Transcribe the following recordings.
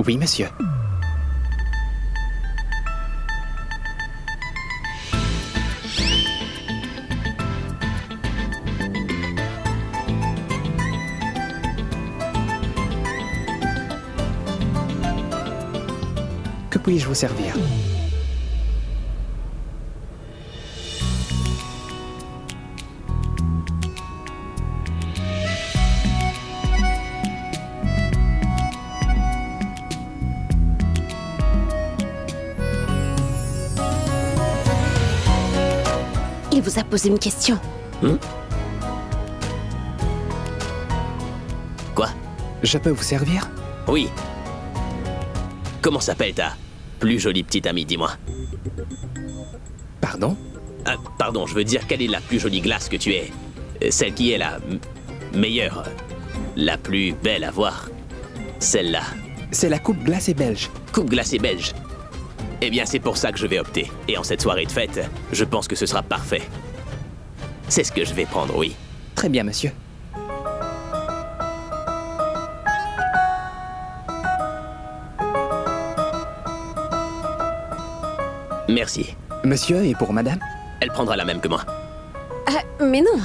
Oui, monsieur. Que puis-je vous servir? Il vous a posé une question. Quoi? Je peux vous servir? Oui. Comment s'appelle ta plus jolie petite amie, dis-moi? Pardon? Ah, pardon, je veux dire, quelle est la plus jolie glace que tu aies? Celle qui est la meilleure, la plus belle à voir? Celle-là. C'est la coupe glacée belge. Coupe glacée belge. Eh bien, c'est pour ça que je vais opter. Et en cette soirée de fête, je pense que ce sera parfait. C'est ce que je vais prendre, oui. Très bien, monsieur. Merci. Monsieur, et pour madame? Elle prendra la même que moi. Ah, mais non.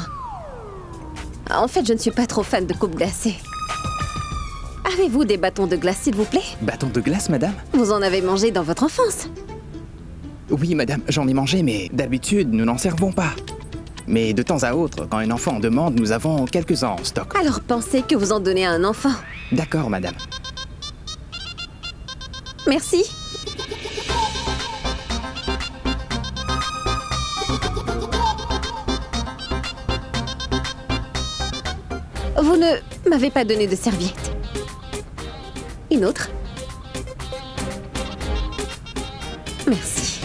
En fait, je ne suis pas trop fan de coupe glacée. Avez-vous des bâtons de glace, s'il vous plaît? Bâton de glace, madame? Vous en avez mangé dans votre enfance. Oui, madame, j'en ai mangé, mais d'habitude, nous n'en servons pas. Mais de temps à autre, quand un enfant en demande, nous avons quelques-uns en stock. Alors pensez que vous en donnez à un enfant. D'accord, madame. Merci. Vous ne m'avez pas donné de serviette. Une autre? Merci.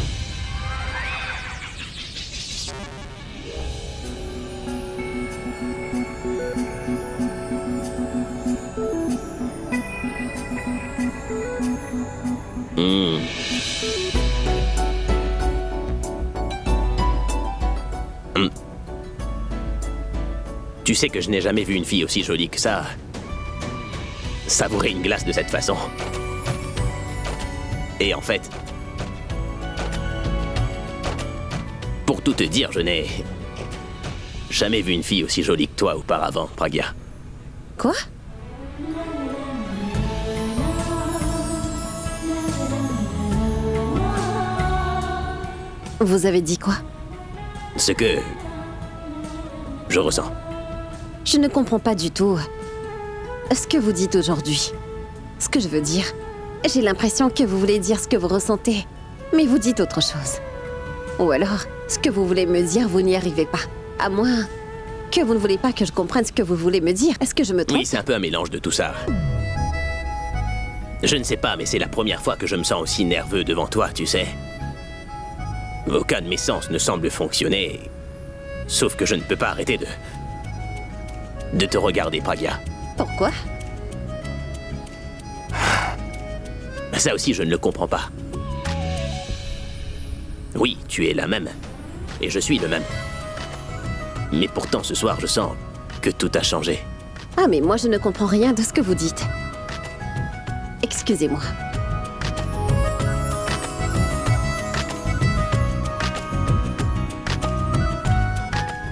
Tu sais que je n'ai jamais vu une fille aussi jolie que ça. Savourer une glace de cette façon. Et en fait, pour tout te dire, je n'ai jamais vu une fille aussi jolie que toi auparavant, Pragya. Quoi? Vous avez dit quoi? Ce que je ressens. Je ne comprends pas du tout ce que vous dites aujourd'hui. Ce que je veux dire, j'ai l'impression que vous voulez dire ce que vous ressentez, mais vous dites autre chose. Ou alors, ce que vous voulez me dire, vous n'y arrivez pas. À moins que vous ne voulez pas que je comprenne ce que vous voulez me dire. Est-ce que je me trompe? Oui, c'est un peu un mélange de tout ça. Je ne sais pas, mais c'est la première fois que je me sens aussi nerveux devant toi, tu sais. Aucun de mes sens ne semble fonctionner. Sauf que je ne peux pas arrêter de te regarder, Pragya. Pourquoi? Ça aussi, je ne le comprends pas. Oui, tu es la même. Et je suis le même. Mais pourtant, ce soir, je sens que tout a changé. Ah, mais moi, je ne comprends rien de ce que vous dites. Excusez-moi.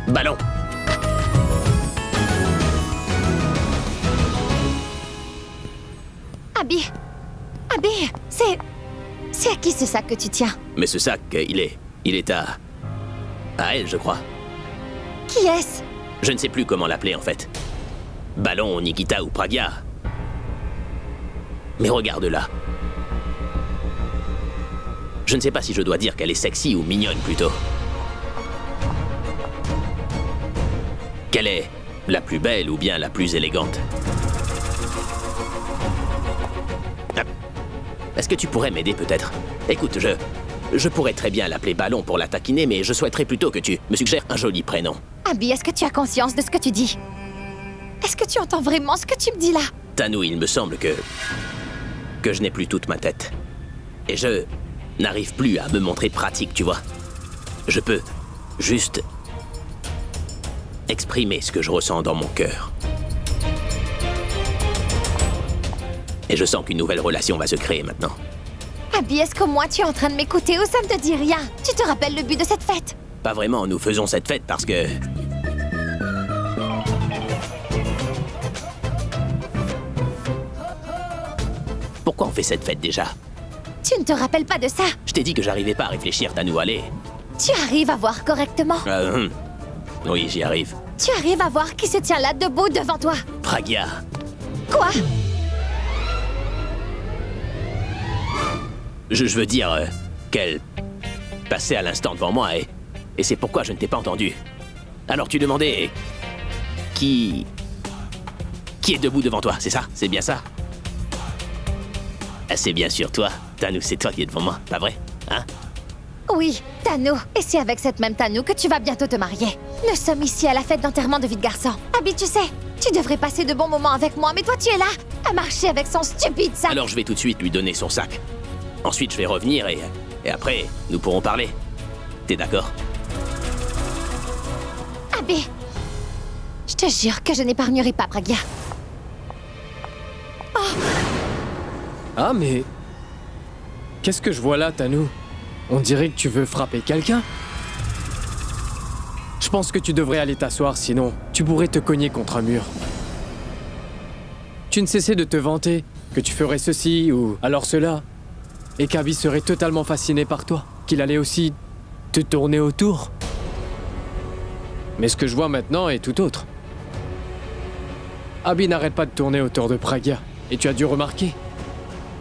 Ballon! Abby! Abby! C'est à qui ce sac que tu tiens? Mais ce sac, il est à elle, je crois. Qui est-ce? Je ne sais plus comment l'appeler, en fait. Ballon, Nikita ou Pragya. Mais regarde-la. Je ne sais pas si je dois dire qu'elle est sexy ou mignonne, plutôt. Qu'elle est la plus belle ou bien la plus élégante? Est-ce que tu pourrais m'aider, peut-être? Écoute, je pourrais très bien l'appeler Ballon pour la taquiner, mais je souhaiterais plutôt que tu me suggères un joli prénom. Abby, est-ce que tu as conscience de ce que tu dis? Est-ce que tu entends vraiment ce que tu me dis là? Tanou, il me semble que je n'ai plus toute ma tête. Et je n'arrive plus à me montrer pratique, tu vois. Je peux juste exprimer ce que je ressens dans mon cœur. Et je sens qu'une nouvelle relation va se créer maintenant. Abby, est-ce que moi tu es en train de m'écouter ou ça ne te dit rien? Tu te rappelles le but de cette fête? Pas vraiment, nous faisons cette fête parce que... Pourquoi on fait cette fête déjà? Tu ne te rappelles pas de ça? Je t'ai dit que j'arrivais pas à réfléchir, Tanou, allez. Tu arrives à voir correctement? Oui, j'y arrive. Tu arrives à voir qui se tient là debout devant toi? Pragya. Quoi? Je veux dire qu'elle passait à l'instant devant moi et c'est pourquoi je ne t'ai pas entendu. Alors tu demandais... Qui est debout devant toi, c'est ça? C'est bien ça? Ah, c'est bien sûr toi. Tanou, c'est toi qui es devant moi, pas vrai? Hein? Oui, Tanou. Et c'est avec cette même Tanou que tu vas bientôt te marier. Nous sommes ici à la fête d'enterrement de vie de garçon. Abby, tu sais, tu devrais passer de bons moments avec moi, mais toi tu es là, à marcher avec son stupide sac. Alors je vais tout de suite lui donner son sac. Ensuite je vais revenir et après, nous pourrons parler. T'es d'accord? Abby, je te jure que je n'épargnerai pas Pragya. Ah, mais... Qu'est-ce que je vois là, Tanou? On dirait que tu veux frapper quelqu'un? Je pense que tu devrais aller t'asseoir, sinon tu pourrais te cogner contre un mur. Tu ne cessais de te vanter que tu ferais ceci ou alors cela, et qu'Abby serait totalement fasciné par toi, qu'il allait aussi te tourner autour. Mais ce que je vois maintenant est tout autre. Abby n'arrête pas de tourner autour de Pragya, et tu as dû remarquer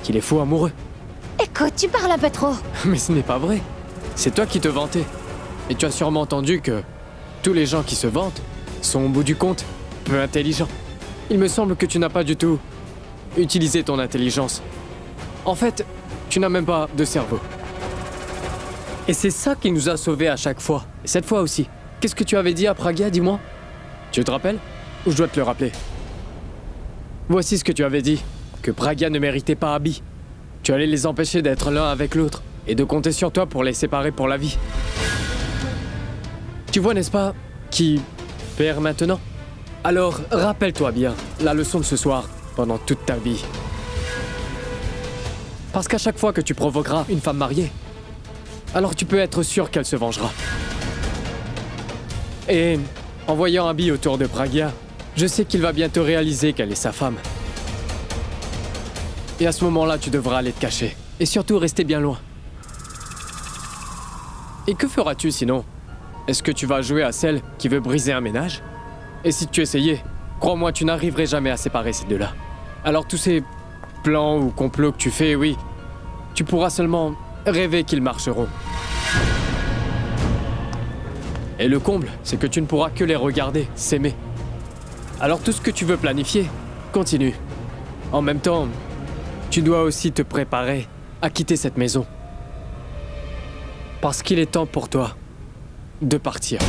qu'il est fou amoureux. Écoute, tu parles un peu trop. Mais ce n'est pas vrai. C'est toi qui te vantais. Et tu as sûrement entendu que tous les gens qui se vantent sont au bout du compte peu intelligents. Il me semble que tu n'as pas du tout utilisé ton intelligence. En fait, tu n'as même pas de cerveau. Et c'est ça qui nous a sauvés à chaque fois. Et cette fois aussi. Qu'est-ce que tu avais dit à Pragya, dis-moi? Tu te rappelles? Ou je dois te le rappeler? Voici ce que tu avais dit. Que Pragya ne méritait pas Abby. Tu allais les empêcher d'être l'un avec l'autre et de compter sur toi pour les séparer pour la vie. Tu vois, n'est-ce pas, qui perd maintenant? Alors, rappelle-toi bien la leçon de ce soir pendant toute ta vie. Parce qu'à chaque fois que tu provoqueras une femme mariée, alors tu peux être sûr qu'elle se vengera. Et en voyant Abby autour de Pragya, je sais qu'il va bientôt réaliser qu'elle est sa femme. Et à ce moment-là, tu devras aller te cacher. Et surtout, rester bien loin. Et que feras-tu sinon? Est-ce que tu vas jouer à celle qui veut briser un ménage? Et si tu essayais, crois-moi, tu n'arriverais jamais à séparer ces deux-là. Alors tous ces plans ou complots que tu fais, oui, tu pourras seulement rêver qu'ils marcheront. Et le comble, c'est que tu ne pourras que les regarder, s'aimer. Alors tout ce que tu veux planifier, continue. En même temps... tu dois aussi te préparer à quitter cette maison. Parce qu'il est temps pour toi de partir.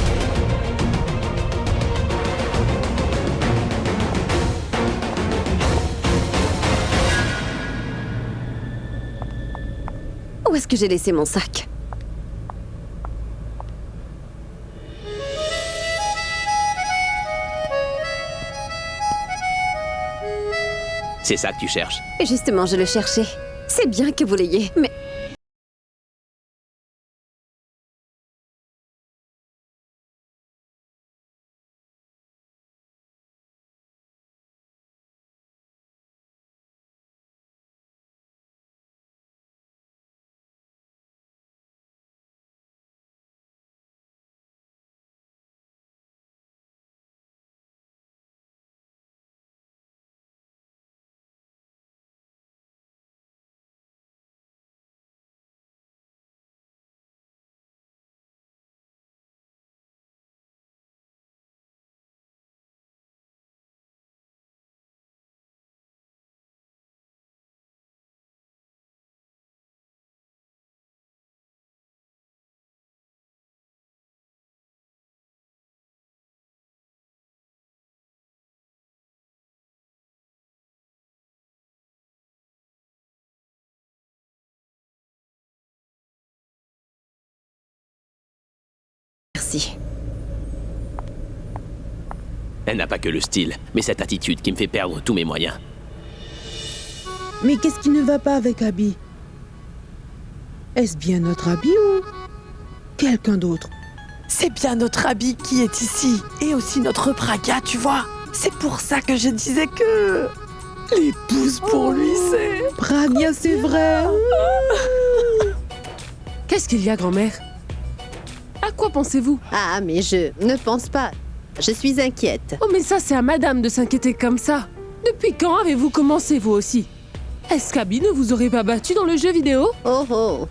Où est-ce que j'ai laissé mon sac? C'est ça que tu cherches. Justement, je le cherchais. C'est bien que vous l'ayez, mais... Merci. Elle n'a pas que le style, mais cette attitude qui me fait perdre tous mes moyens. Mais qu'est-ce qui ne va pas avec Abby? Est-ce bien notre Abby ou quelqu'un d'autre? C'est bien notre Abby qui est ici, et aussi notre Praga, tu vois. C'est pour ça que je disais que... l'épouse pour lui, c'est... Praga, c'est vrai. Qu'est-ce qu'il y a, grand-mère? À quoi pensez-vous? Ah, mais je ne pense pas. Je suis inquiète. Oh, mais ça, c'est à madame de s'inquiéter comme ça. Depuis quand avez-vous commencé, vous aussi? Est-ce qu'Abby ne vous aurait pas battu dans le jeu vidéo? Oh oh.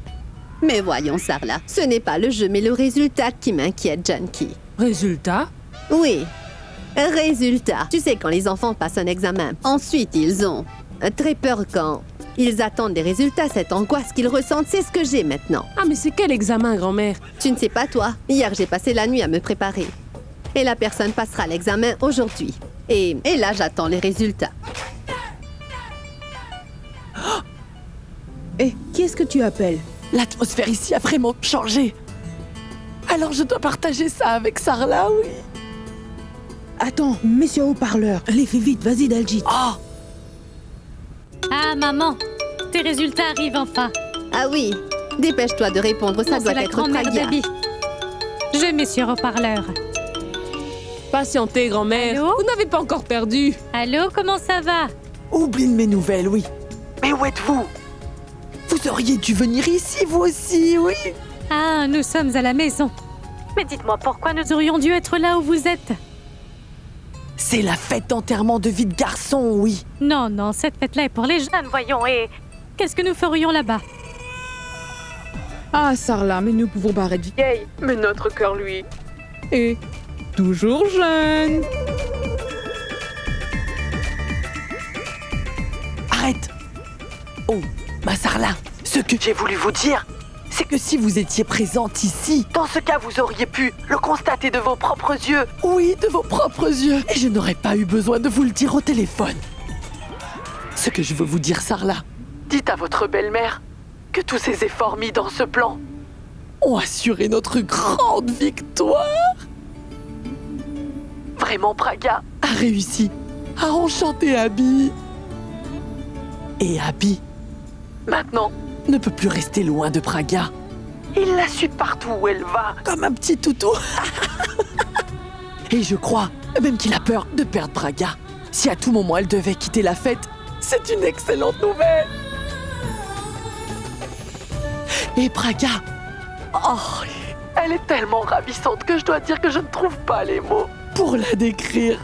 Mais voyons, Sarla, ce n'est pas le jeu, mais le résultat qui m'inquiète, Janky. Résultat? Oui. Résultat. Tu sais, quand les enfants passent un examen, ensuite ils ont très peur quand ils attendent des résultats. Cette angoisse qu'ils ressentent, c'est ce que j'ai maintenant. Ah, mais c'est quel examen, grand-mère? Tu ne sais pas, toi. Hier, j'ai passé la nuit à me préparer. Et la personne passera l'examen aujourd'hui. Et là, j'attends les résultats. Et qui est-ce que tu appelles? L'atmosphère ici a vraiment changé. Alors je dois partager ça avec Sarla, oui. Attends, mets-sur haut-parleur. Allez, fais vite, vas-y, Daljit. Oh, Ah, maman, tes résultats arrivent enfin. Ah oui, dépêche-toi de répondre, ça Non, doit c'est la être grand-mère Praga. d'Abby. Je mets sur haut-parleur. Patientez, grand-mère. Allô? Vous n'avez pas encore perdu. Allô, comment ça va? oublie de mes nouvelles, oui. Mais où êtes-vous? Vous auriez dû venir ici, vous aussi, oui. Ah, nous sommes à la maison. Mais dites-moi, pourquoi nous aurions dû être là où vous êtes? C'est la fête d'enterrement de vie de garçon, oui. Non, non, cette fête-là est pour les jeunes, voyons. Et qu'est-ce que nous ferions là-bas? Ah, Sarla, mais nous pouvons pas être vieilles. Mais notre cœur, lui, est toujours jeune. Arrête. Oh, ma Sarla, ce que j'ai voulu vous dire, c'est que si vous étiez présente ici, dans ce cas, vous auriez pu le constater de vos propres yeux. Oui, de vos propres yeux. Et je n'aurais pas eu besoin de vous le dire au téléphone. Ce que je veux vous dire, Sarla, dites à votre belle-mère que tous ces efforts mis dans ce plan ont assuré notre grande victoire. Vraiment, Praga a réussi à enchanter Abby. Et Abby, maintenant, ne peut plus rester loin de Praga. Il la suit partout où elle va, comme un petit toutou. Et je crois même qu'il a peur de perdre Praga. Si à tout moment elle devait quitter la fête, c'est une excellente nouvelle. Et Praga, oh, elle est tellement ravissante que je dois dire que je ne trouve pas les mots pour la décrire.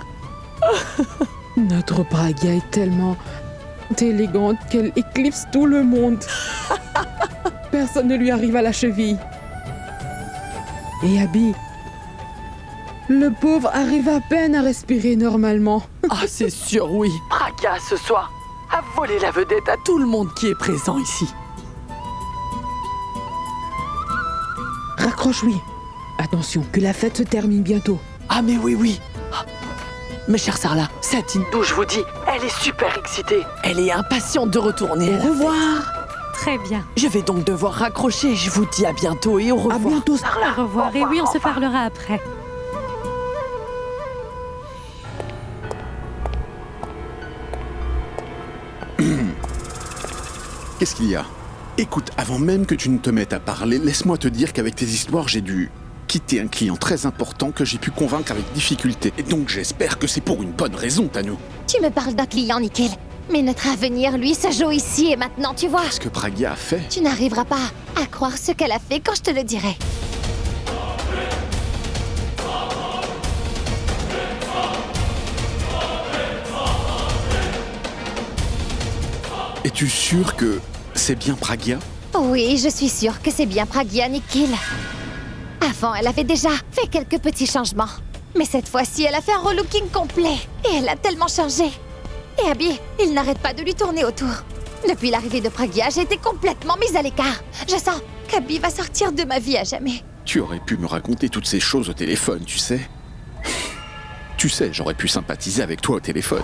Notre Praga est tellement élégante qu'elle éclipse tout le monde. Personne ne lui arrive à la cheville. Et Abby, le pauvre arrive à peine à respirer normalement. Ah, c'est sûr, oui. Praga, ce soir, a volé la vedette à tout le monde qui est présent ici. Raccroche, oui. Attention, que la fête se termine bientôt. Ah, mais oui, oui. Ah. Ma chère Sarla, Satine, d'où je vous dis, elle est super excitée. Elle est impatiente de retourner. Au revoir. Très bien. Je vais donc devoir raccrocher. Je vous dis à bientôt et au revoir. À bientôt. Sarla. Au revoir. Et oui, on se parlera après. Qu'est-ce qu'il y a? Écoute, avant même que tu ne te mettes à parler, laisse-moi te dire qu'avec tes histoires, j'ai dû quitter un client très important que j'ai pu convaincre avec difficulté. Et donc j'espère que c'est pour une bonne raison, Tanou. Tu me parles d'un client, Nickel. Mais notre avenir, lui, se joue ici et maintenant, tu vois. Ce que Praga a fait. Tu n'arriveras pas à croire ce qu'elle a fait quand je te le dirai. Es-tu sûr que c'est bien Praga? Oui, je suis sûre que c'est bien Pragia Nikil. Avant, elle avait déjà fait quelques petits changements. Mais cette fois-ci, elle a fait un relooking complet. Et elle a tellement changé. Et Abby, il n'arrête pas de lui tourner autour. Depuis l'arrivée de Pragia, j'ai été complètement mise à l'écart. Je sens qu'Abby va sortir de ma vie à jamais. Tu aurais pu me raconter toutes ces choses au téléphone, tu sais. Tu sais, j'aurais pu sympathiser avec toi au téléphone.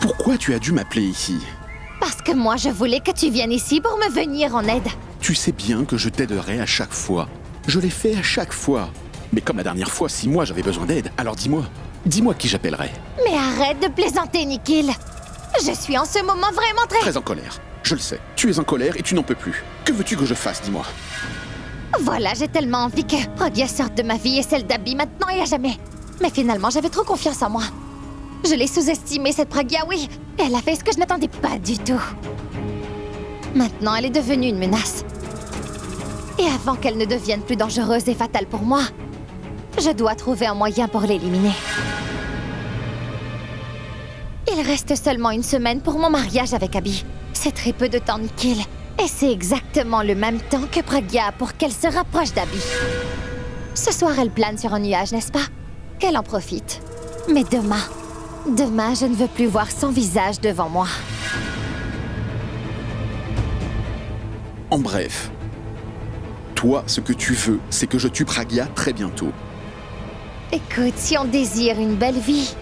Pourquoi tu as dû m'appeler ici? Parce que moi, je voulais que tu viennes ici pour me venir en aide. Tu sais bien que je t'aiderai à chaque fois. Je l'ai fait à chaque fois. Mais comme la dernière fois, si moi j'avais besoin d'aide, alors dis-moi qui j'appellerai. Mais arrête de plaisanter, Nikil. Je suis en ce moment vraiment très... Très en colère. Je le sais. Tu es en colère et tu n'en peux plus. Que veux-tu que je fasse, dis-moi? Voilà, j'ai tellement envie que Pragya sorte de ma vie et celle d'Abby maintenant et à jamais. Mais finalement, j'avais trop confiance en moi. Je l'ai sous-estimée, cette Pragya, oui. Et elle a fait ce que je n'attendais pas du tout. Maintenant, elle est devenue une menace. Et avant qu'elle ne devienne plus dangereuse et fatale pour moi, je dois trouver un moyen pour l'éliminer. Il reste seulement une semaine pour mon mariage avec Abby. C'est très peu de temps, Nikhil. Et c'est exactement le même temps que Pragya a pour qu'elle se rapproche d'Abby. Ce soir, elle plane sur un nuage, n'est-ce pas? Qu'elle en profite. Mais demain, je ne veux plus voir son visage devant moi. En bref, toi, ce que tu veux, c'est que je tue Pragya très bientôt. Écoute, si on désire une belle vie,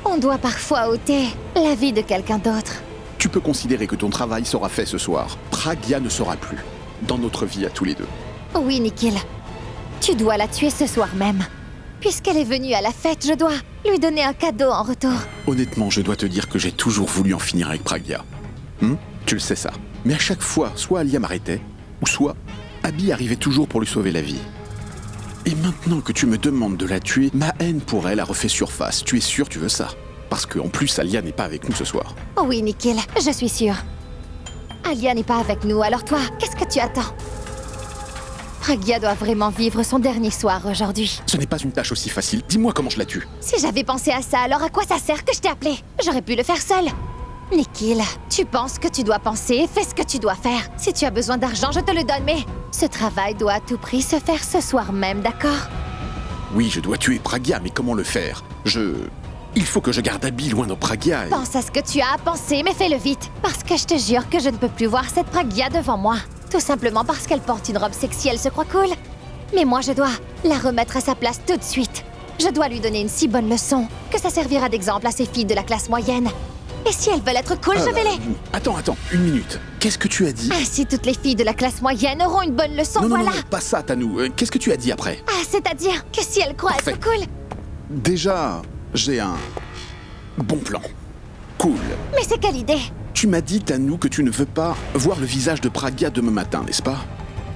on doit parfois ôter la vie de quelqu'un d'autre. Tu peux considérer que ton travail sera fait ce soir. Pragya ne sera plus dans notre vie à tous les deux. Oui, Nikhil. Tu dois la tuer ce soir même. Puisqu'elle est venue à la fête, je dois lui donner un cadeau en retour. Honnêtement, je dois te dire que j'ai toujours voulu en finir avec Pragya. Tu le sais ça. Mais à chaque fois, soit Alia m'arrêtait, ou soit Abby arrivait toujours pour lui sauver la vie. Et maintenant que tu me demandes de la tuer, ma haine pour elle a refait surface. Tu es sûr tu veux ça? Parce qu'en plus, Alia n'est pas avec nous ce soir. Oh oui, Nikhil, je suis sûre. Alia n'est pas avec nous, alors toi, qu'est-ce que tu attends? Pragya doit vraiment vivre son dernier soir aujourd'hui. Ce n'est pas une tâche aussi facile. Dis-moi comment je la tue. Si j'avais pensé à ça, alors à quoi ça sert que je t'ai appelé? J'aurais pu le faire seule. Nikhil, tu penses que tu dois penser et fais ce que tu dois faire. Si tu as besoin d'argent, je te le donne, mais ce travail doit à tout prix se faire ce soir même, d'accord? Oui, je dois tuer Pragya, mais comment le faire? Il faut que je garde Abby loin de Pragya et... Pense à ce que tu as à penser, mais fais-le vite. Parce que je te jure que je ne peux plus voir cette Pragya devant moi. Tout simplement parce qu'elle porte une robe sexy, elle se croit cool. Mais moi, je dois la remettre à sa place tout de suite. Je dois lui donner une si bonne leçon que ça servira d'exemple à ces filles de la classe moyenne. Et si elles veulent être cool, je vais les... Attends, une minute. Qu'est-ce que tu as dit? Ainsi, toutes les filles de la classe moyenne auront une bonne leçon, non, voilà. Non, pas ça, Tanou. Qu'est-ce que tu as dit après? Ah, c'est-à-dire que si elles croient Parfait. être cool... Déjà, j'ai un bon plan. Cool. Mais c'est quelle idée? Tu m'as dit, Tanou, que tu ne veux pas voir le visage de Pragya demain matin, n'est-ce pas?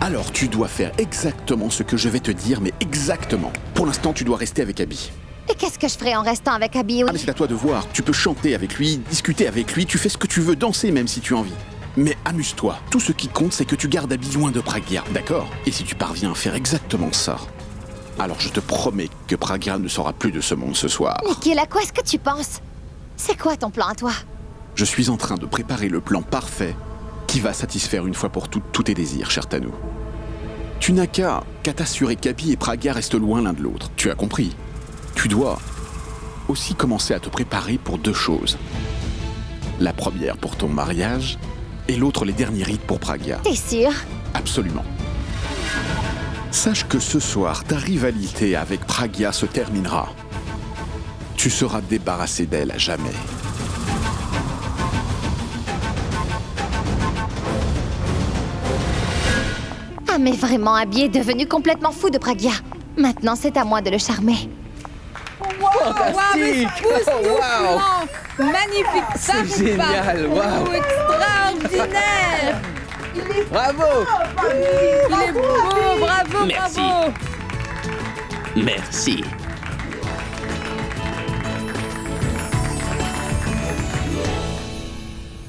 Alors tu dois faire exactement ce que je vais te dire, mais exactement. Pour l'instant, tu dois rester avec Abby. Et qu'est-ce que je ferai en restant avec Abby? Ah mais c'est à toi de voir. Tu peux chanter avec lui, discuter avec lui, tu fais ce que tu veux, danser même si tu as envie. Mais amuse-toi. Tout ce qui compte, c'est que tu gardes Abby loin de Pragya, d'accord? Et si tu parviens à faire exactement ça, alors je te promets que Pragya ne sera plus de ce monde ce soir. Nikhil, à quoi est-ce que tu penses? C'est quoi ton plan à toi? Je suis en train de préparer le plan parfait qui va satisfaire une fois pour toutes tous tes désirs, cher Tanou. Tu n'as qu'à t'assurer qu'Abby et Pragya restent loin l'un de l'autre. Tu as compris? Tu dois aussi commencer à te préparer pour deux choses. La première pour ton mariage et l'autre les derniers rites pour Pragya. T'es sûr? Absolument. Sache que ce soir, ta rivalité avec Pragya se terminera. Tu seras débarrassé d'elle à jamais. Ah mais vraiment, Abby est devenu complètement fou de Pragya. Maintenant, c'est à moi de le charmer. Fantastique! Wow! Magnifique! Ça C'est génial! Waouh! Extraordinaire! Bravo! Il est beau! Bravo! Merci. Bravo! Merci.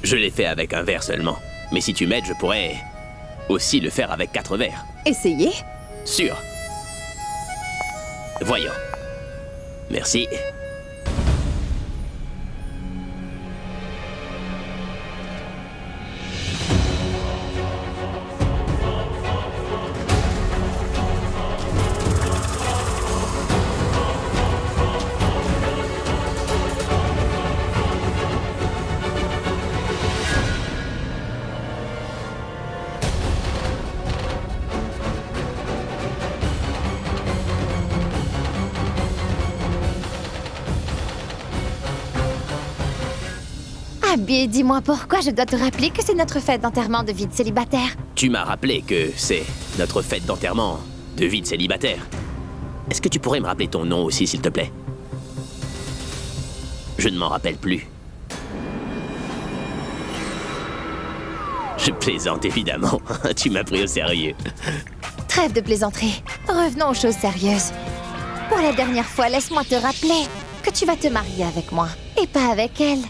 Je l'ai fait avec un verre seulement. Mais si tu m'aides, je pourrais aussi le faire avec 4 verres. Essayez. Sûr. Voyons. Merci. Abby, dis-moi pourquoi je dois te rappeler que c'est notre fête d'enterrement de vie de célibataire. Tu m'as rappelé que c'est notre fête d'enterrement de vie de célibataire. Est-ce que tu pourrais me rappeler ton nom aussi, s'il te plaît? Je ne m'en rappelle plus. Je plaisante, évidemment. Tu m'as pris au sérieux. Trêve de plaisanterie. Revenons aux choses sérieuses. Pour la dernière fois, laisse-moi te rappeler que tu vas te marier avec moi et pas avec elle.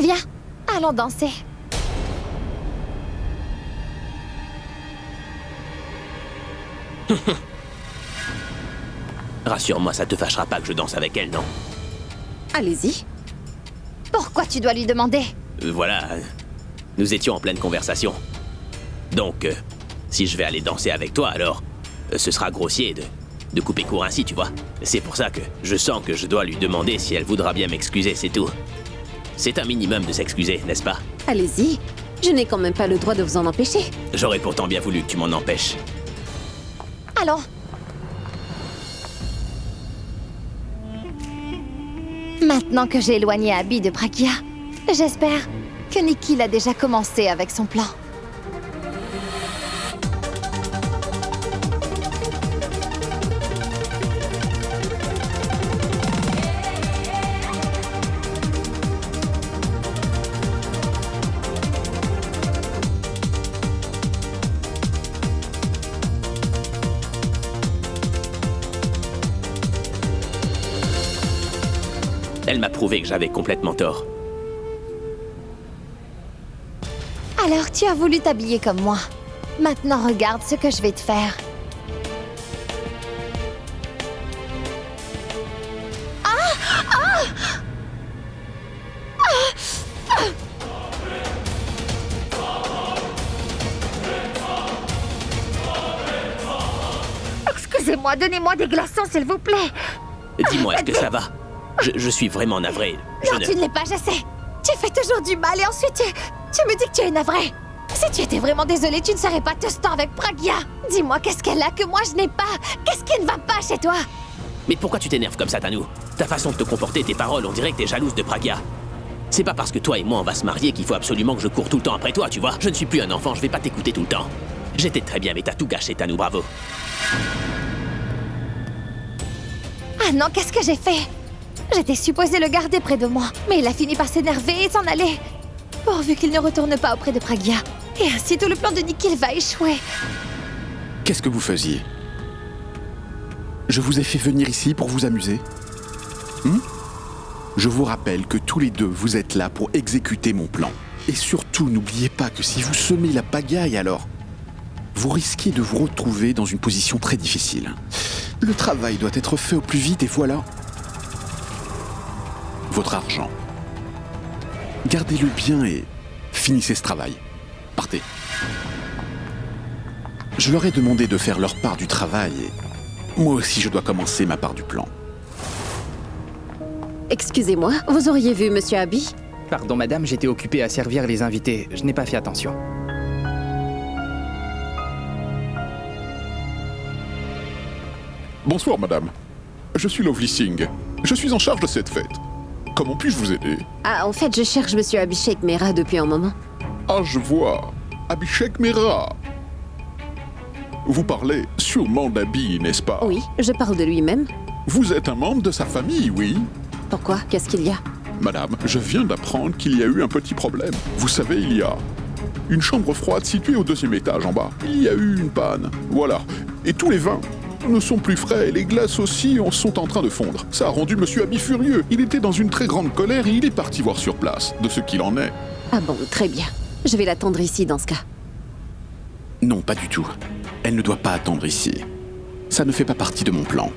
Viens, allons danser. Rassure-moi, ça te fâchera pas que je danse avec elle, non? Allez-y. Pourquoi tu dois lui demander? Voilà, nous étions en pleine conversation. Donc, si je vais aller danser avec toi, alors, ce sera grossier de couper court ainsi, tu vois. C'est pour ça que je sens que je dois lui demander si elle voudra bien m'excuser, c'est tout. C'est un minimum de s'excuser, n'est-ce pas? Allez-y. Je n'ai quand même pas le droit de vous en empêcher. J'aurais pourtant bien voulu que tu m'en empêches. Allons. Maintenant que j'ai éloigné Abby de Pragia, j'espère que Nikki l'a déjà commencé avec son plan. Elle m'a prouvé que j'avais complètement tort. Alors tu as voulu t'habiller comme moi. Maintenant regarde ce que je vais te faire. Excusez-moi, donnez-moi des glaçons s'il vous plaît. Dis-moi, est-ce que ça va? Je suis vraiment navré. Non, tu ne l'es pas, je sais. Tu fais toujours du mal et ensuite tu me dis que tu es navré. Si tu étais vraiment désolé, tu ne serais pas tout ce temps avec Pragia. Dis-moi, qu'est-ce qu'elle a que moi je n'ai pas? Qu'est-ce qui ne va pas chez toi? Mais pourquoi tu t'énerves comme ça, Tanou? Ta façon de te comporter, tes paroles, on dirait que t'es jalouse de Pragia. C'est pas parce que toi et moi on va se marier qu'il faut absolument que je cours tout le temps après toi, tu vois. Je ne suis plus un enfant, je vais pas t'écouter tout le temps. J'étais très bien, mais t'as tout gâché, Tanou, bravo. Ah non, qu'est-ce que j'ai fait? J'étais supposée le garder près de moi, mais il a fini par s'énerver et s'en aller. Pourvu qu'il ne retourne pas auprès de Pragia. Et ainsi tout le plan de Nikki va échouer. Qu'est-ce que vous faisiez? Je vous ai fait venir ici pour vous amuser? Je vous rappelle que tous les deux, vous êtes là pour exécuter mon plan. Et surtout, n'oubliez pas que si vous semez la pagaille, alors, vous risquez de vous retrouver dans une position très difficile. Le travail doit être fait au plus vite et voilà votre argent. Gardez-le bien et finissez ce travail. Partez. Je leur ai demandé de faire leur part du travail et moi aussi je dois commencer ma part du plan. Excusez-moi, vous auriez vu Monsieur Abby? Pardon madame, j'étais occupé à servir les invités. Je n'ai pas fait attention. Bonsoir madame. Je suis Lovely Singh. Je suis en charge de cette fête. Comment puis-je vous aider? Ah, en fait, je cherche Monsieur Abhishek Mehra depuis un moment. Ah, je vois. Abhishek Mehra. Vous parlez sûrement d'Abby, n'est-ce pas? Oui, je parle de lui-même. Vous êtes un membre de sa famille, oui? Pourquoi? Qu'est-ce qu'il y a? Madame, je viens d'apprendre qu'il y a eu un petit problème. Vous savez, il y a une chambre froide située au 2e étage en bas. Il y a eu une panne. Voilà. Et tous les vins ne sont plus frais et les glaces aussi sont en train de fondre. Ça a rendu Monsieur Abby furieux. Il était dans une très grande colère et il est parti voir sur place de ce qu'il en est. Ah bon, très bien. Je vais l'attendre ici dans ce cas. Non, pas du tout. Elle ne doit pas attendre ici. Ça ne fait pas partie de mon plan.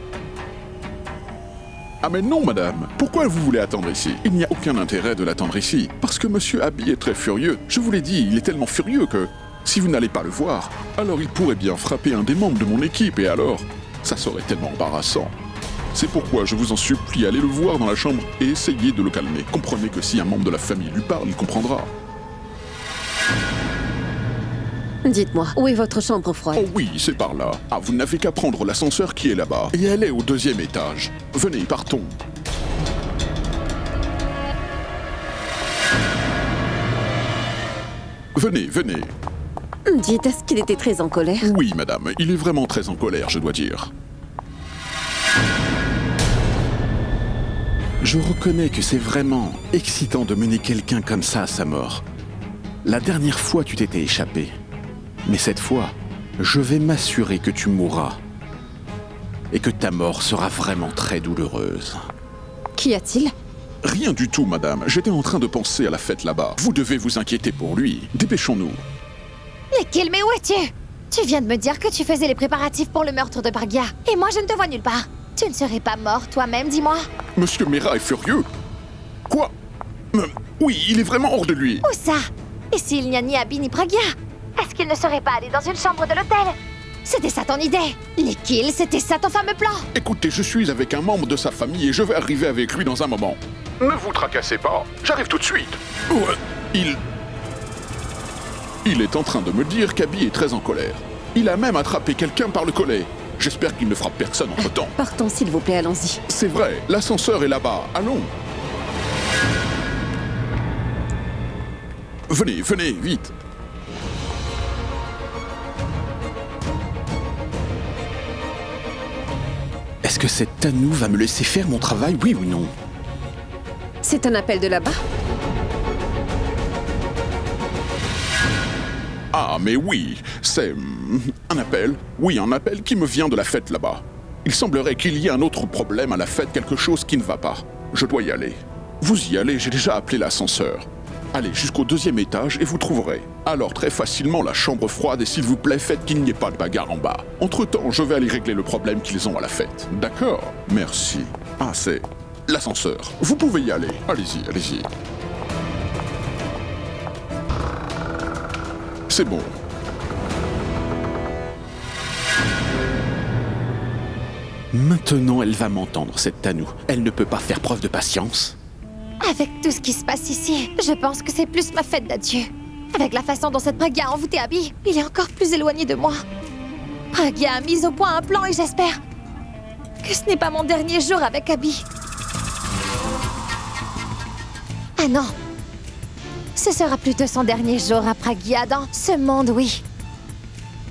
Ah mais non, madame. Pourquoi vous voulez attendre ici? Il n'y a aucun intérêt de l'attendre ici. Parce que Monsieur Abby est très furieux. Je vous l'ai dit, il est tellement furieux que si vous n'allez pas le voir, alors il pourrait bien frapper un des membres de mon équipe et alors, ça serait tellement embarrassant. C'est pourquoi je vous en supplie, allez le voir dans la chambre et essayez de le calmer. Comprenez que si un membre de la famille lui parle, il comprendra. Dites-moi, où est votre chambre froide? Oh oui, c'est par là. Ah, vous n'avez qu'à prendre l'ascenseur qui est là-bas. Et elle est au 2e étage. Venez, partons. Venez, venez. Dites, est-ce qu'il était très en colère? Oui, madame, il est vraiment très en colère, je dois dire. Je reconnais que c'est vraiment excitant de mener quelqu'un comme ça à sa mort. La dernière fois, tu t'étais échappé. Mais cette fois, je vais m'assurer que tu mourras. Et que ta mort sera vraiment très douloureuse. Qu'y a-t-il? Rien du tout, madame. J'étais en train de penser à la fête là-bas. Vous devez vous inquiéter pour lui. Dépêchons-nous. Nikhil, mais où es-tu? Tu viens de me dire que tu faisais les préparatifs pour le meurtre de Pragya. Et moi, je ne te vois nulle part. Tu ne serais pas mort toi-même, dis-moi? Monsieur Mera est furieux. Quoi? Oui, il est vraiment hors de lui. Où ça? Et s'il n'y a ni Abby ni Pragya? Est-ce qu'il ne serait pas allé dans une chambre de l'hôtel? C'était ça ton idée? Nikhil, c'était ça ton fameux plan? Écoutez, je suis avec un membre de sa famille et je vais arriver avec lui dans un moment. Ne vous tracassez pas, j'arrive tout de suite. Ouais, il est en train de me dire qu'Abby est très en colère. Il a même attrapé quelqu'un par le collet. J'espère qu'il ne frappe personne entre-temps. Partons, s'il vous plaît, allons-y. C'est vrai, l'ascenseur est là-bas. Allons. Venez, venez, vite. Est-ce que cette Tanou va me laisser faire mon travail, oui ou non? C'est un appel de là-bas? Ah, mais oui, c'est un appel. Oui, un appel qui me vient de la fête là-bas. Il semblerait qu'il y ait un autre problème à la fête, quelque chose qui ne va pas. Je dois y aller. Vous y allez, j'ai déjà appelé l'ascenseur. Allez jusqu'au 2e étage et vous trouverez. Alors très facilement la chambre froide et s'il vous plaît, faites qu'il n'y ait pas de bagarre en bas. Entre-temps, je vais aller régler le problème qu'ils ont à la fête. D'accord? Merci. Ah, c'est l'ascenseur. Vous pouvez y aller. Allez-y, allez-y. C'est bon. Maintenant, elle va m'entendre, cette Tanou. Elle ne peut pas faire preuve de patience. Avec tout ce qui se passe ici, je pense que c'est plus ma fête d'adieu. Avec la façon dont cette Pragya a envoûté Abby, il est encore plus éloigné de moi. Pragya a mis au point un plan et j'espère que ce n'est pas mon dernier jour avec Abby. Ah non. Ce sera plutôt son dernier jour à Pragya dans ce monde, oui.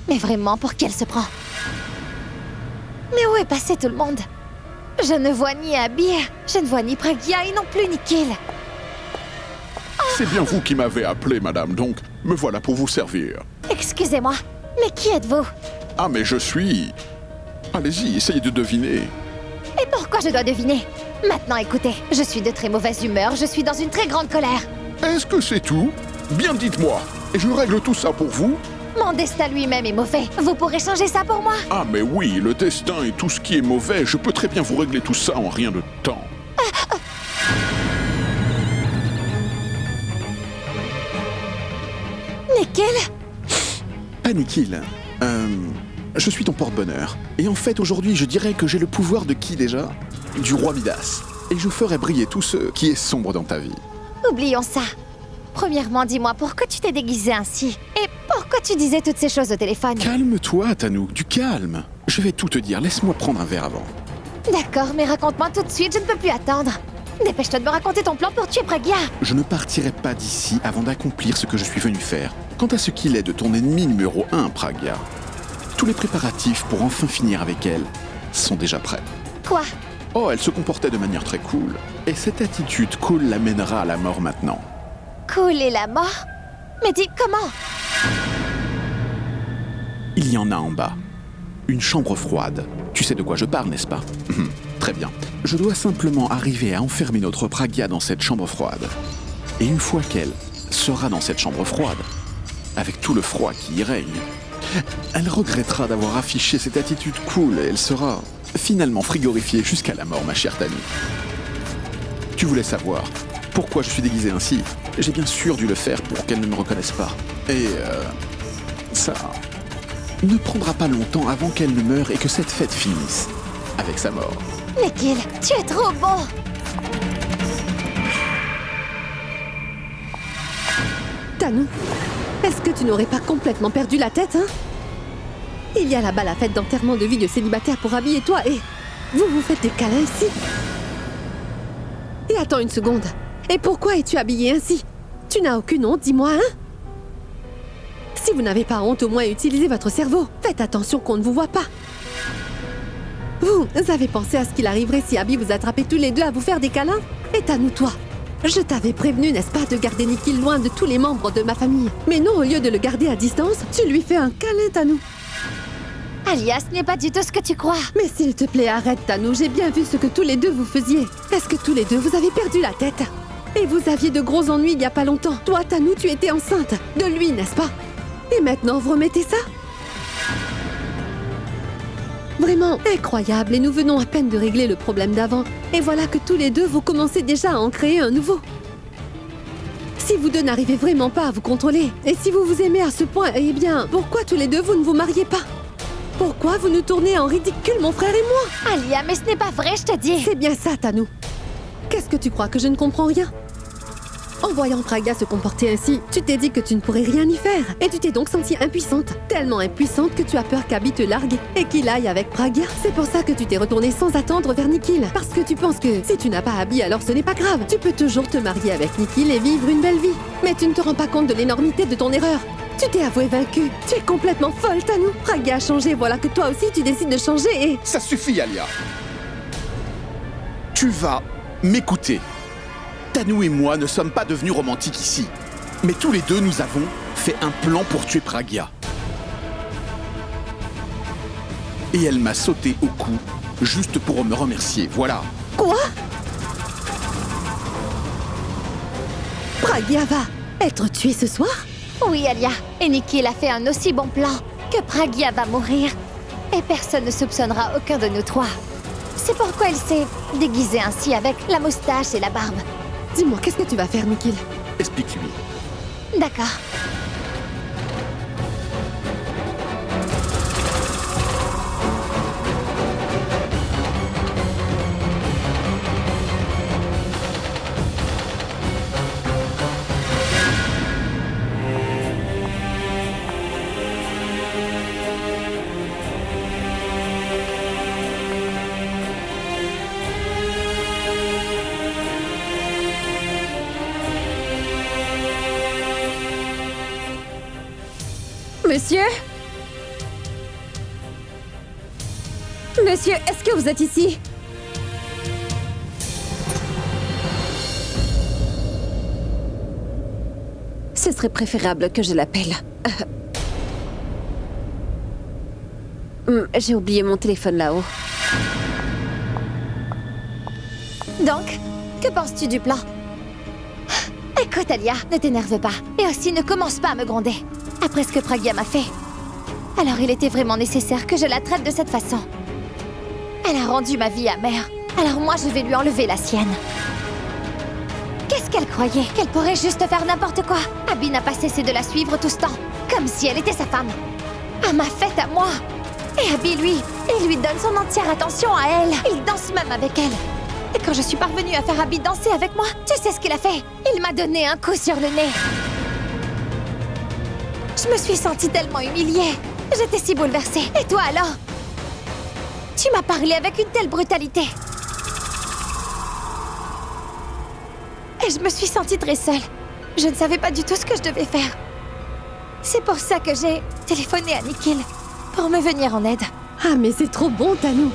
Mais vraiment, pour qui elle se prend? Mais où est passé tout le monde? Je ne vois ni Abby, je ne vois ni Pragya et non plus Nikhil. C'est bien vous qui m'avez appelé, madame, donc me voilà pour vous servir. Excusez-moi, mais qui êtes-vous? Ah, mais je suis... Allez-y, essayez de deviner. Et pourquoi je dois deviner? Maintenant, écoutez, je suis de très mauvaise humeur, je suis dans une très grande colère. Est-ce que c'est tout? Bien dites-moi, et je règle tout ça pour vous? Mon destin lui-même est mauvais. Vous pourrez changer ça pour moi? Ah, mais oui, le destin et tout ce qui est mauvais, je peux très bien vous régler tout ça en rien de temps. Nikhil? Pas Nikhil. Je suis ton porte-bonheur. Et en fait, aujourd'hui, je dirais que j'ai le pouvoir de qui déjà? Du roi Midas. Et je ferai briller tout ce qui est sombre dans ta vie. Oublions ça. Premièrement, dis-moi pourquoi tu t'es déguisé ainsi? Et pourquoi tu disais toutes ces choses au téléphone? Calme-toi, Tanou, du calme. Je vais tout te dire, laisse-moi prendre un verre avant. D'accord, mais raconte-moi tout de suite, je ne peux plus attendre. Dépêche-toi de me raconter ton plan pour tuer Pragya. Je ne partirai pas d'ici avant d'accomplir ce que je suis venu faire. Quant à ce qu'il est de ton ennemi numéro 1, Pragya, tous les préparatifs pour enfin finir avec elle sont déjà prêts. Quoi? Oh, elle se comportait de manière très cool. Et cette attitude cool l'amènera à la mort maintenant. Cool et la mort? Mais dis comment? Il y en a en bas. Une chambre froide. Tu sais de quoi je parle, n'est-ce pas? Très bien. Je dois simplement arriver à enfermer notre Pragya dans cette chambre froide. Et une fois qu'elle sera dans cette chambre froide, avec tout le froid qui y règne, elle regrettera d'avoir affiché cette attitude cool et elle sera finalement frigorifiée jusqu'à la mort, ma chère Tanou. Tu voulais savoir pourquoi je suis déguisé ainsi? J'ai bien sûr dû le faire pour qu'elle ne me reconnaisse pas. Et ça ne prendra pas longtemps avant qu'elle ne meure et que cette fête finisse avec sa mort. Nikhil, tu es trop beau! Tanou, est-ce que tu n'aurais pas complètement perdu la tête, hein? Il y a là-bas la fête d'enterrement de vie de célibataire pour Abby et toi, et vous vous faites des câlins ici. Et attends une seconde. Et pourquoi es-tu habillée ainsi? Tu n'as aucune honte, dis-moi, hein? Si vous n'avez pas honte, au moins utilisez votre cerveau. Faites attention qu'on ne vous voit pas. Vous avez pensé à ce qu'il arriverait si Abby vous attrapait tous les deux à vous faire des câlins? Et Tanou, toi? Je t'avais prévenu, n'est-ce pas, de garder Nikhil loin de tous les membres de ma famille. Mais non, au lieu de le garder à distance, tu lui fais un câlin, Tanou. Alia, ce n'est pas du tout ce que tu crois. Mais s'il te plaît, arrête, Tanou. J'ai bien vu ce que tous les deux vous faisiez. Est-ce que tous les deux, vous avez perdu la tête? Et vous aviez de gros ennuis il y a pas longtemps. Toi, Tanou, tu étais enceinte. De lui, n'est-ce pas? Et maintenant, vous remettez ça? Vraiment incroyable. Et nous venons à peine de régler le problème d'avant. Et voilà que tous les deux, vous commencez déjà à en créer un nouveau. Si vous deux n'arrivez vraiment pas à vous contrôler, et si vous vous aimez à ce point, eh bien, pourquoi tous les deux, vous ne vous mariez pas? Pourquoi vous nous tournez en ridicule, mon frère et moi? Alia, mais ce n'est pas vrai, je te dis. C'est bien ça, Tanou. Qu'est-ce que tu crois, que je ne comprends rien? En voyant Pragya se comporter ainsi, tu t'es dit que tu ne pourrais rien y faire. Et tu t'es donc sentie impuissante. Tellement impuissante que tu as peur qu'Abby te largue et qu'il aille avec Pragya. C'est pour ça que tu t'es retournée sans attendre vers Nikhil. Parce que tu penses que si tu n'as pas Abby, alors ce n'est pas grave. Tu peux toujours te marier avec Nikhil et vivre une belle vie. Mais tu ne te rends pas compte de l'énormité de ton erreur. Tu t'es avoué vaincu. Tu es complètement folle, Tanou. Pragya a changé, voilà que toi aussi tu décides de changer et... Ça suffit, Alia. Tu vas m'écouter. Tanou et moi ne sommes pas devenus romantiques ici. Mais tous les deux, nous avons fait un plan pour tuer Pragya. Et elle m'a sauté au cou, juste pour me remercier, voilà. Quoi? Pragya va être tuée ce soir? Oui, Alia. Et Nikhil a fait un aussi bon plan que Pragya va mourir. Et personne ne soupçonnera aucun de nous trois. C'est pourquoi il s'est déguisé ainsi avec la moustache et la barbe. Dis-moi, qu'est-ce que tu vas faire, Nikhil? Explique-lui. D'accord. Monsieur? Monsieur, est-ce que vous êtes ici? Ce serait préférable que je l'appelle. J'ai oublié mon téléphone là-haut. Donc, que penses-tu du plan? Écoute, Alia, ne t'énerve pas. Et aussi, ne commence pas à me gronder. Après ce que Pragya m'a fait. Alors il était vraiment nécessaire que je la traite de cette façon. Elle a rendu ma vie amère. Alors moi, je vais lui enlever la sienne. Qu'est-ce qu'elle croyait? Qu'elle pourrait juste faire n'importe quoi? Abby n'a pas cessé de la suivre tout ce temps. Comme si elle était sa femme. À ma fête à moi. Et Abby, lui, il lui donne son entière attention à elle. Il danse même avec elle. Et quand je suis parvenue à faire Abby danser avec moi, tu sais ce qu'il a fait? Il m'a donné un coup sur le nez. Je me suis sentie tellement humiliée. J'étais si bouleversée. Et toi alors? Tu m'as parlé avec une telle brutalité. Et je me suis sentie très seule. Je ne savais pas du tout ce que je devais faire. C'est pour ça que j'ai téléphoné à Nikhil pour me venir en aide. Ah, mais c'est trop bon, Tanou.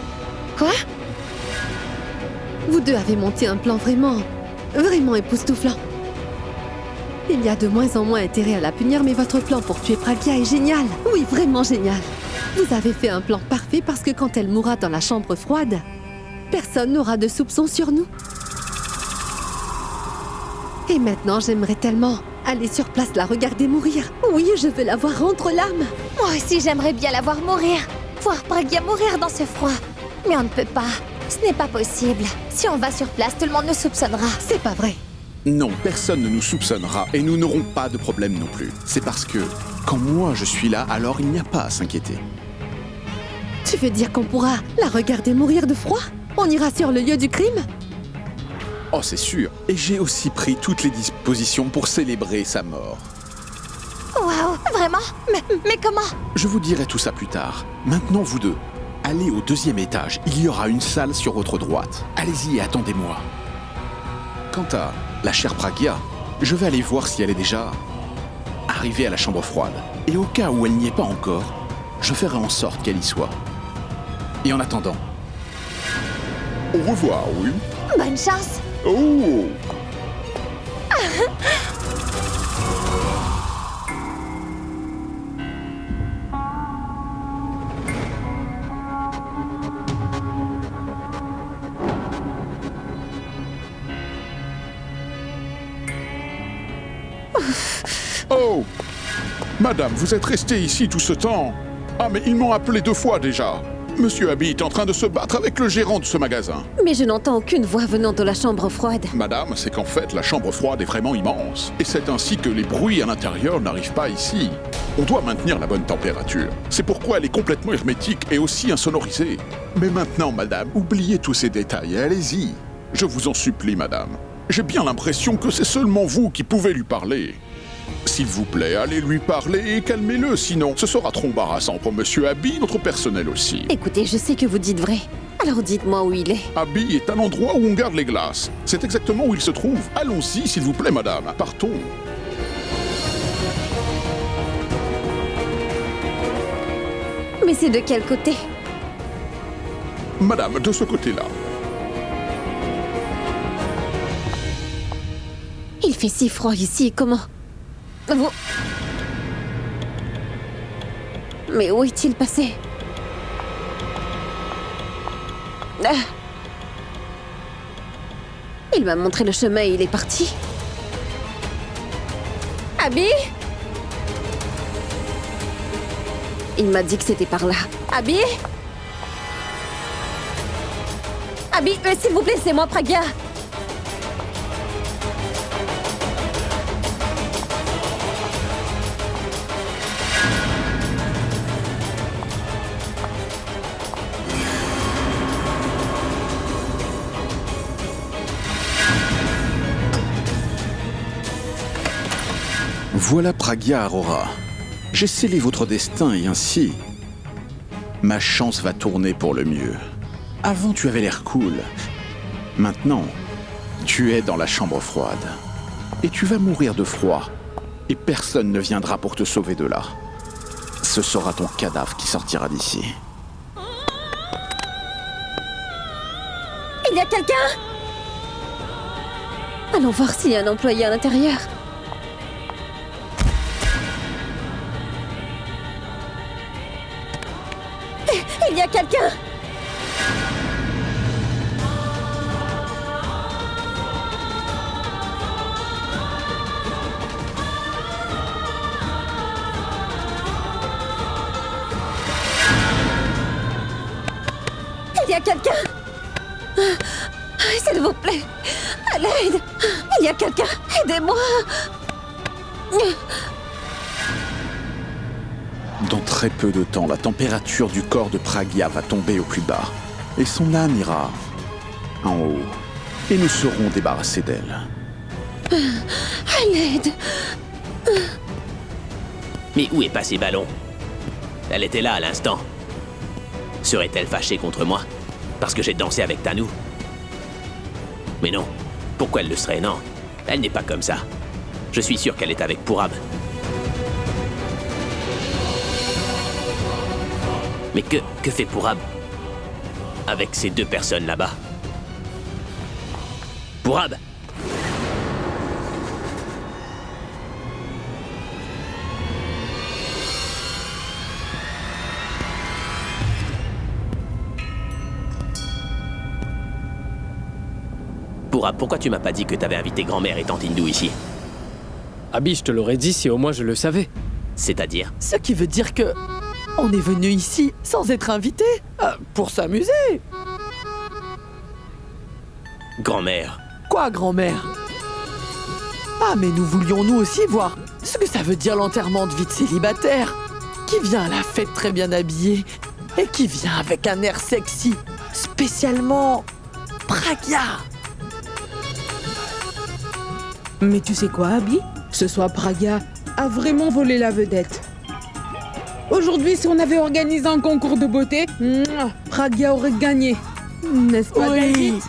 Quoi? Vous deux avez monté un plan vraiment époustouflant. Il y a de moins en moins intérêt à la punir, mais votre plan pour tuer Pragya est génial. Oui, vraiment génial. Vous avez fait un plan parfait parce que quand elle mourra dans la chambre froide, personne n'aura de soupçons sur nous. Et maintenant, j'aimerais tellement aller sur place la regarder mourir. Oui, je veux la voir entre l'âme. Moi aussi, j'aimerais bien la voir mourir. Voir Pragya mourir dans ce froid. Mais on ne peut pas. Ce n'est pas possible. Si on va sur place, tout le monde nous soupçonnera. C'est pas vrai. Non, personne ne nous soupçonnera et nous n'aurons pas de problème non plus. C'est parce que, quand moi je suis là, alors il n'y a pas à s'inquiéter. Tu veux dire qu'on pourra la regarder mourir de froid? On ira sur le lieu du crime? Oh, c'est sûr. Et j'ai aussi pris toutes les dispositions pour célébrer sa mort. Waouh, vraiment? Mais comment? Je vous dirai tout ça plus tard. Maintenant, vous deux, allez au 2e étage. Il y aura une salle sur votre droite. Allez-y et attendez-moi. Quant à la chère Pragya, je vais aller voir si elle est déjà arrivée à la chambre froide. Et au cas où elle n'y est pas encore, je ferai en sorte qu'elle y soit. Et en attendant, Au revoir, oui. Bonne chance. Oh! Oh! Madame, vous êtes restée ici tout ce temps? Ah, mais ils m'ont appelé 2 fois déjà. Monsieur Abby est en train de se battre avec le gérant de ce magasin. Mais je n'entends aucune voix venant de la chambre froide. Madame, c'est qu'en fait, la chambre froide est vraiment immense. Et c'est ainsi que les bruits à l'intérieur n'arrivent pas ici. On doit maintenir la bonne température. C'est pourquoi elle est complètement hermétique et aussi insonorisée. Mais maintenant, madame, oubliez tous ces détails et allez-y. Je vous en supplie, madame. J'ai bien l'impression que c'est seulement vous qui pouvez lui parler. S'il vous plaît, allez lui parler et calmez-le, sinon ce sera trop embarrassant pour Monsieur Abby, notre personnel aussi. Écoutez, je sais que vous dites vrai. Alors dites-moi où il est. Abby est à l'endroit où on garde les glaces. C'est exactement où il se trouve. Allons-y, s'il vous plaît, madame. Partons. Mais c'est de quel côté? Madame, de ce côté-là. Il fait si froid ici, comment? Vous... Mais où est-il passé? Ah. Il m'a montré le chemin et il est parti. Abby? Il m'a dit que c'était par là. Abby? Abby, s'il vous plaît, c'est moi, Pragya. Voilà Pragya Aurora. J'ai scellé votre destin et ainsi, ma chance va tourner pour le mieux. Avant, tu avais l'air cool. Maintenant, tu es dans la chambre froide. Et tu vas mourir de froid. Et personne ne viendra pour te sauver de là. Ce sera ton cadavre qui sortira d'ici. Il y a quelqu'un? Allons voir s'il y a un employé à l'intérieur. Il y a quelqu'un! Il y a quelqu'un! S'il vous plaît! À l'aide! Il y a quelqu'un! Aidez-moi! Dans très peu de temps, la température du corps de Pragya va tomber au plus bas. Et son âme ira en haut. Et nous serons débarrassés d'elle. À l'aide! Mais où est passé Ballon? Elle était là à l'instant. Serait-elle fâchée contre moi? Parce que j'ai dansé avec Tanou? Mais non. Pourquoi elle le serait? Non. Elle n'est pas comme ça. Je suis sûr qu'elle est avec Purab. Mais que fait Purab avec ces 2 personnes là-bas? Purab! Purab, pourquoi tu m'as pas dit que t'avais invité grand-mère et tante Hindou ici? Abby, je te l'aurais dit si au moins je le savais. C'est-à-dire? Ce qui veut dire que... on est venu ici sans être invité, pour s'amuser. Grand-mère. Quoi, grand-mère? Ah, mais nous voulions nous aussi voir ce que ça veut dire l'enterrement de vie de célibataire. Qui vient à la fête très bien habillé et qui vient avec un air sexy, spécialement Pragya. Mais tu sais quoi, Abby? Ce soir, Pragya a vraiment volé la vedette. Aujourd'hui, si on avait organisé un concours de beauté, Pragya aurait gagné. N'est-ce pas, David?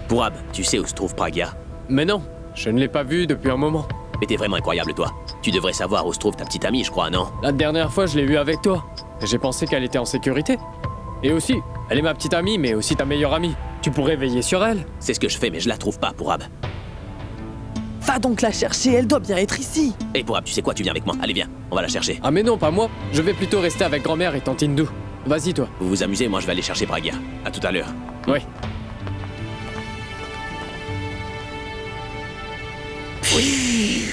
Purab, tu sais où se trouve Pragya? Mais non, je ne l'ai pas vue depuis un moment. Mais t'es vraiment incroyable, toi. Tu devrais savoir où se trouve ta petite amie, je crois, non? La dernière fois, je l'ai vue avec toi. Et j'ai pensé qu'elle était en sécurité. Et aussi, elle est ma petite amie, mais aussi ta meilleure amie. Tu pourrais veiller sur elle. C'est ce que je fais, mais je la trouve pas, Pourab. Va donc la chercher, elle doit bien être ici. Et Pourab, tu sais quoi, tu viens avec moi. Allez, viens, on va la chercher. Ah mais non, pas moi. Je vais plutôt rester avec grand-mère et tante Hindou. Vas-y, toi. Vous vous amusez, moi je vais aller chercher Bragia. À tout à l'heure. Oui. Oui.